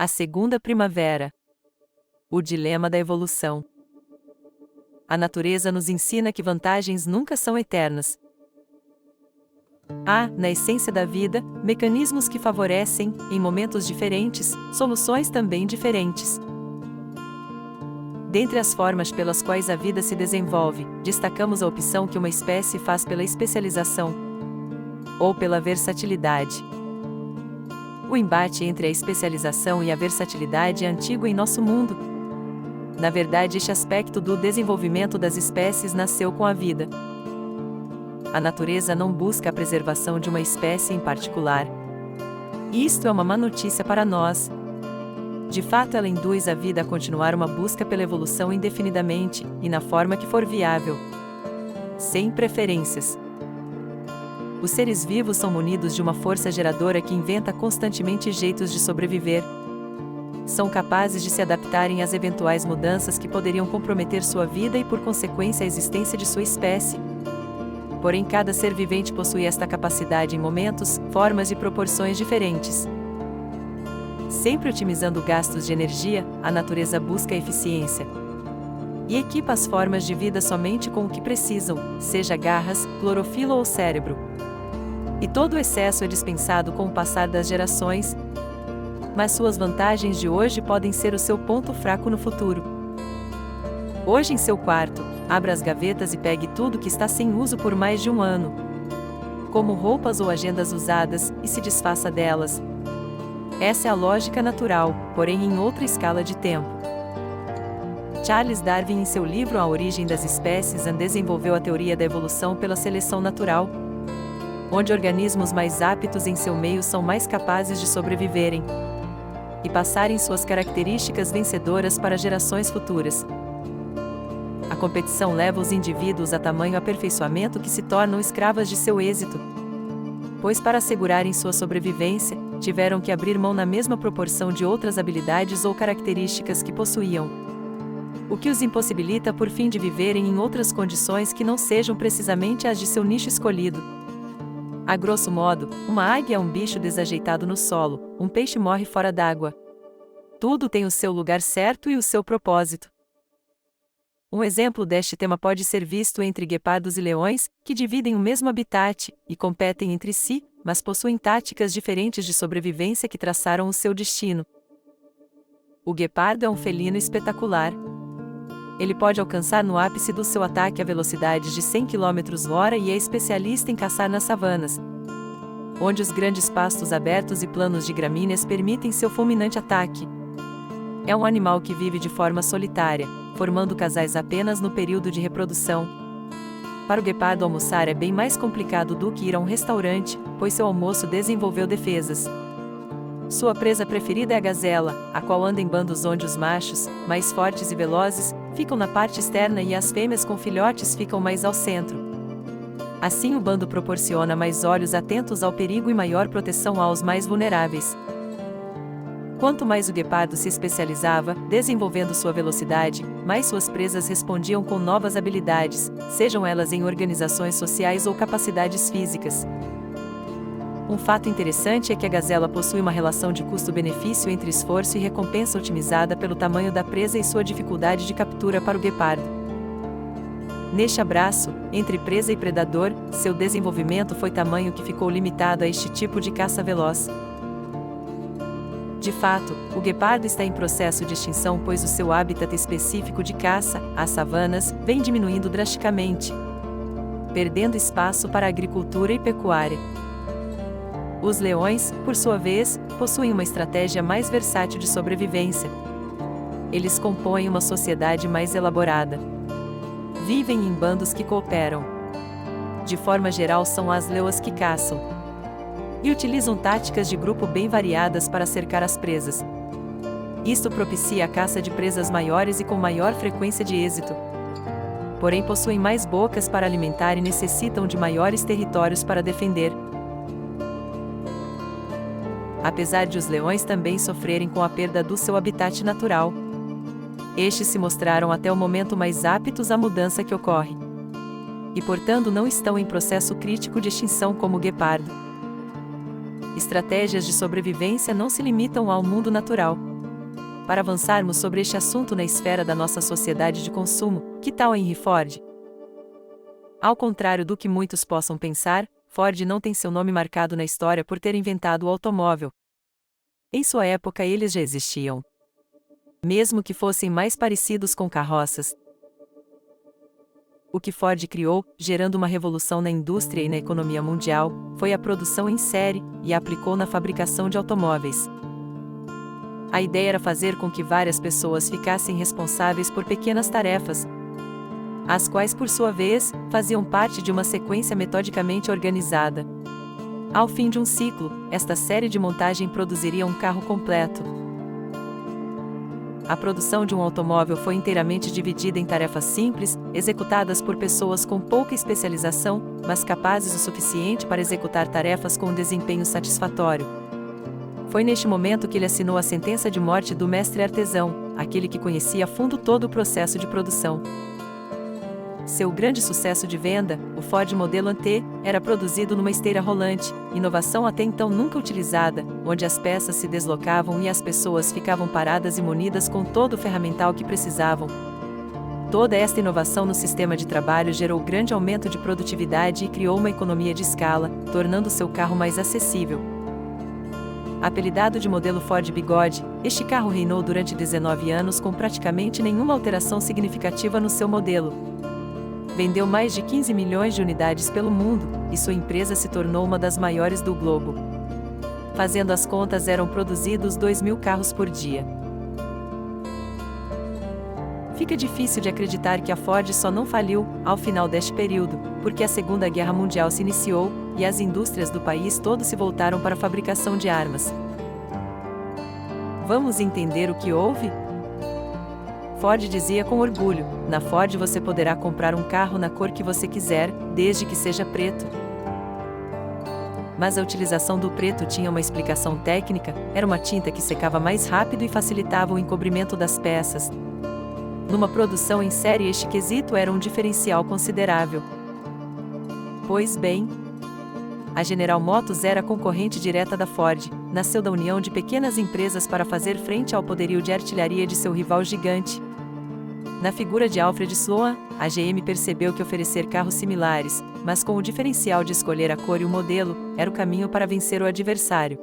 A segunda primavera. O dilema da evolução. A natureza nos ensina que vantagens nunca são eternas. Há, na essência da vida, mecanismos que favorecem, em momentos diferentes, soluções também diferentes. Dentre as formas pelas quais a vida se desenvolve, destacamos a opção que uma espécie faz pela especialização ou pela versatilidade. O embate entre a especialização e a versatilidade é antigo em nosso mundo. Na verdade, este aspecto do desenvolvimento das espécies nasceu com a vida. A natureza não busca a preservação de uma espécie em particular. E isto é uma má notícia para nós. De fato, ela induz a vida a continuar uma busca pela evolução indefinidamente, e na forma que for viável, sem preferências. Os seres vivos são munidos de uma força geradora que inventa constantemente jeitos de sobreviver. São capazes de se adaptarem às eventuais mudanças que poderiam comprometer sua vida e, por consequência, a existência de sua espécie. Porém, cada ser vivente possui esta capacidade em momentos, formas e proporções diferentes. Sempre otimizando gastos de energia, a natureza busca a eficiência e equipa as formas de vida somente com o que precisam, seja garras, clorofila ou cérebro. E todo o excesso é dispensado com o passar das gerações, mas suas vantagens de hoje podem ser o seu ponto fraco no futuro. Hoje em seu quarto, abra as gavetas e pegue tudo que está sem uso por mais de um ano, como roupas ou agendas usadas, e se desfaça delas. Essa é a lógica natural, porém em outra escala de tempo. Charles Darwin, em seu livro A Origem das Espécies, desenvolveu a teoria da evolução pela seleção natural, onde organismos mais aptos em seu meio são mais capazes de sobreviverem e passarem suas características vencedoras para gerações futuras. A competição leva os indivíduos a tamanho aperfeiçoamento que se tornam escravas de seu êxito, pois para assegurarem sua sobrevivência, tiveram que abrir mão na mesma proporção de outras habilidades ou características que possuíam, o que os impossibilita por fim de viverem em outras condições que não sejam precisamente as de seu nicho escolhido. A grosso modo, uma águia é um bicho desajeitado no solo, um peixe morre fora d'água. Tudo tem o seu lugar certo e o seu propósito. Um exemplo deste tema pode ser visto entre guepardos e leões, que dividem o mesmo habitat e competem entre si, mas possuem táticas diferentes de sobrevivência que traçaram o seu destino. O guepardo é um felino espetacular. Ele pode alcançar no ápice do seu ataque a velocidades de 100 km/h e é especialista em caçar nas savanas, onde os grandes pastos abertos e planos de gramíneas permitem seu fulminante ataque. É um animal que vive de forma solitária, formando casais apenas no período de reprodução. Para o guepardo, almoçar é bem mais complicado do que ir a um restaurante, pois seu almoço desenvolveu defesas. Sua presa preferida é a gazela, a qual anda em bandos onde os machos, mais fortes e velozes, ficam na parte externa e as fêmeas com filhotes ficam mais ao centro. Assim, o bando proporciona mais olhos atentos ao perigo e maior proteção aos mais vulneráveis. Quanto mais o guepardo se especializava, desenvolvendo sua velocidade, mais suas presas respondiam com novas habilidades, sejam elas em organizações sociais ou capacidades físicas. Um fato interessante é que a gazela possui uma relação de custo-benefício entre esforço e recompensa otimizada pelo tamanho da presa e sua dificuldade de captura para o guepardo. Neste abraço, entre presa e predador, seu desenvolvimento foi tamanho que ficou limitado a este tipo de caça veloz. De fato, o guepardo está em processo de extinção, pois o seu hábitat específico de caça, as savanas, vem diminuindo drasticamente, perdendo espaço para a agricultura e pecuária. Os leões, por sua vez, possuem uma estratégia mais versátil de sobrevivência. Eles compõem uma sociedade mais elaborada. Vivem em bandos que cooperam. De forma geral, são as leoas que caçam. E utilizam táticas de grupo bem variadas para cercar as presas. Isto propicia a caça de presas maiores e com maior frequência de êxito. Porém, possuem mais bocas para alimentar e necessitam de maiores territórios para defender. Apesar de os leões também sofrerem com a perda do seu habitat natural, estes se mostraram até o momento mais aptos à mudança que ocorre. E portanto não estão em processo crítico de extinção como o guepardo. Estratégias de sobrevivência não se limitam ao mundo natural. Para avançarmos sobre este assunto na esfera da nossa sociedade de consumo, que tal Henry Ford? Ao contrário do que muitos possam pensar, Ford não tem seu nome marcado na história por ter inventado o automóvel. Em sua época eles já existiam. Mesmo que fossem mais parecidos com carroças. O que Ford criou, gerando uma revolução na indústria e na economia mundial, foi a produção em série, e a aplicou na fabricação de automóveis. A ideia era fazer com que várias pessoas ficassem responsáveis por pequenas tarefas, as quais, por sua vez, faziam parte de uma sequência metodicamente organizada. Ao fim de um ciclo, esta série de montagem produziria um carro completo. A produção de um automóvel foi inteiramente dividida em tarefas simples, executadas por pessoas com pouca especialização, mas capazes o suficiente para executar tarefas com um desempenho satisfatório. Foi neste momento que ele assinou a sentença de morte do mestre artesão, aquele que conhecia a fundo todo o processo de produção. Seu grande sucesso de venda, o Ford Modelo T, era produzido numa esteira rolante, inovação até então nunca utilizada, onde as peças se deslocavam e as pessoas ficavam paradas e munidas com todo o ferramental que precisavam. Toda esta inovação no sistema de trabalho gerou grande aumento de produtividade e criou uma economia de escala, tornando seu carro mais acessível. Apelidado de modelo Ford Bigode, este carro reinou durante 19 anos com praticamente nenhuma alteração significativa no seu modelo. Vendeu mais de 15 milhões de unidades pelo mundo, e sua empresa se tornou uma das maiores do globo. Fazendo as contas, eram produzidos 2.000 carros por dia. Fica difícil de acreditar que a Ford só não faliu, ao final deste período, porque a Segunda Guerra Mundial se iniciou, e as indústrias do país todo se voltaram para a fabricação de armas. Vamos entender o que houve? Ford dizia com orgulho: na Ford você poderá comprar um carro na cor que você quiser, desde que seja preto. Mas a utilização do preto tinha uma explicação técnica, era uma tinta que secava mais rápido e facilitava o encobrimento das peças. Numa produção em série este quesito era um diferencial considerável. Pois bem, a General Motors era concorrente direta da Ford, nasceu da união de pequenas empresas para fazer frente ao poderio de artilharia de seu rival gigante. Na figura de Alfred Sloan, a GM percebeu que oferecer carros similares, mas com o diferencial de escolher a cor e o modelo, era o caminho para vencer o adversário.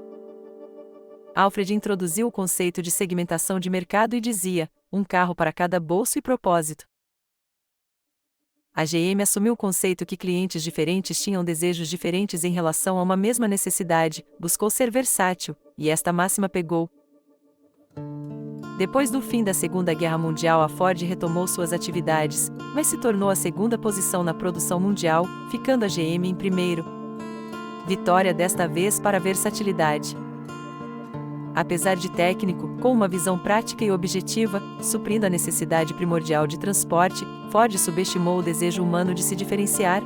Alfred introduziu o conceito de segmentação de mercado e dizia: um carro para cada bolso e propósito. A GM assumiu o conceito que clientes diferentes tinham desejos diferentes em relação a uma mesma necessidade, buscou ser versátil, e esta máxima pegou. Depois do fim da Segunda Guerra Mundial, a Ford retomou suas atividades, mas se tornou a segunda posição na produção mundial, ficando a GM em primeiro. Vitória desta vez para a versatilidade. Apesar de técnico, com uma visão prática e objetiva, suprindo a necessidade primordial de transporte, Ford subestimou o desejo humano de se diferenciar.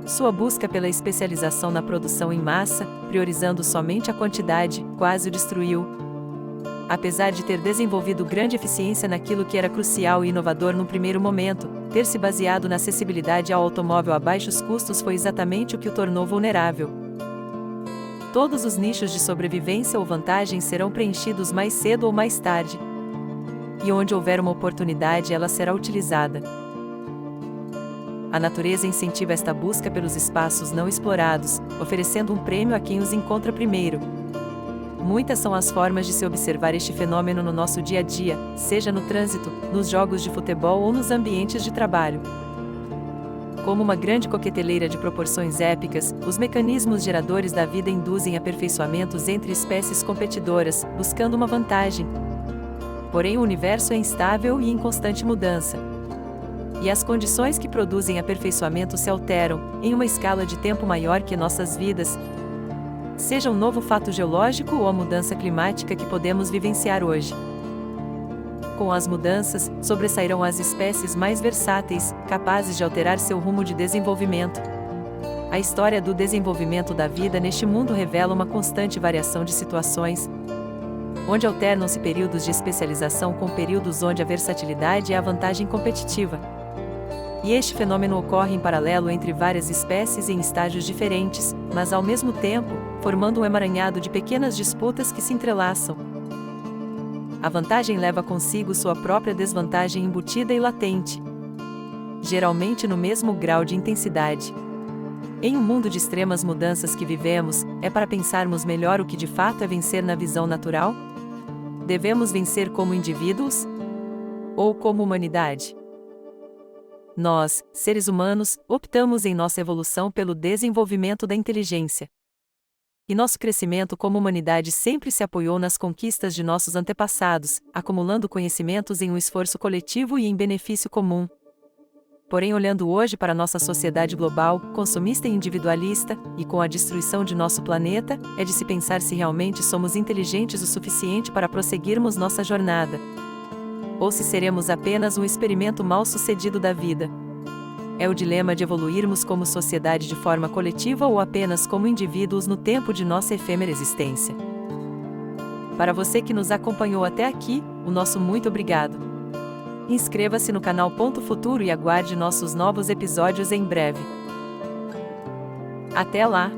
Sua busca pela especialização na produção em massa, priorizando somente a quantidade, quase o destruiu. Apesar de ter desenvolvido grande eficiência naquilo que era crucial e inovador no primeiro momento, ter se baseado na acessibilidade ao automóvel a baixos custos foi exatamente o que o tornou vulnerável. Todos os nichos de sobrevivência ou vantagem serão preenchidos mais cedo ou mais tarde. E onde houver uma oportunidade, ela será utilizada. A natureza incentiva esta busca pelos espaços não explorados, oferecendo um prêmio a quem os encontra primeiro. Muitas são as formas de se observar este fenômeno no nosso dia a dia, seja no trânsito, nos jogos de futebol ou nos ambientes de trabalho. Como uma grande coqueteleira de proporções épicas, os mecanismos geradores da vida induzem aperfeiçoamentos entre espécies competidoras, buscando uma vantagem. Porém, o universo é instável e em constante mudança. E as condições que produzem aperfeiçoamento se alteram, em uma escala de tempo maior que nossas vidas, seja um novo fato geológico ou a mudança climática que podemos vivenciar hoje. Com as mudanças, sobressairão as espécies mais versáteis, capazes de alterar seu rumo de desenvolvimento. A história do desenvolvimento da vida neste mundo revela uma constante variação de situações, onde alternam-se períodos de especialização com períodos onde a versatilidade é a vantagem competitiva. E este fenômeno ocorre em paralelo entre várias espécies em estágios diferentes, mas ao mesmo tempo, formando um emaranhado de pequenas disputas que se entrelaçam. a vantagem leva consigo sua própria desvantagem embutida e latente, geralmente no mesmo grau de intensidade. Em um mundo de extremas mudanças que vivemos, é para pensarmos melhor o que de fato é vencer na visão natural? Devemos vencer como indivíduos? Ou como humanidade? Nós, seres humanos, optamos em nossa evolução pelo desenvolvimento da inteligência. E nosso crescimento como humanidade sempre se apoiou nas conquistas de nossos antepassados, acumulando conhecimentos em um esforço coletivo e em benefício comum. Porém, olhando hoje para nossa sociedade global, consumista e individualista, e com a destruição de nosso planeta, é de se pensar se realmente somos inteligentes o suficiente para prosseguirmos nossa jornada. Ou se seremos apenas um experimento mal-sucedido da vida. É o dilema de evoluirmos como sociedade de forma coletiva ou apenas como indivíduos no tempo de nossa efêmera existência. Para você que nos acompanhou até aqui, o nosso muito obrigado. Inscreva-se no canal Ponto Futuro e aguarde nossos novos episódios em breve. Até lá!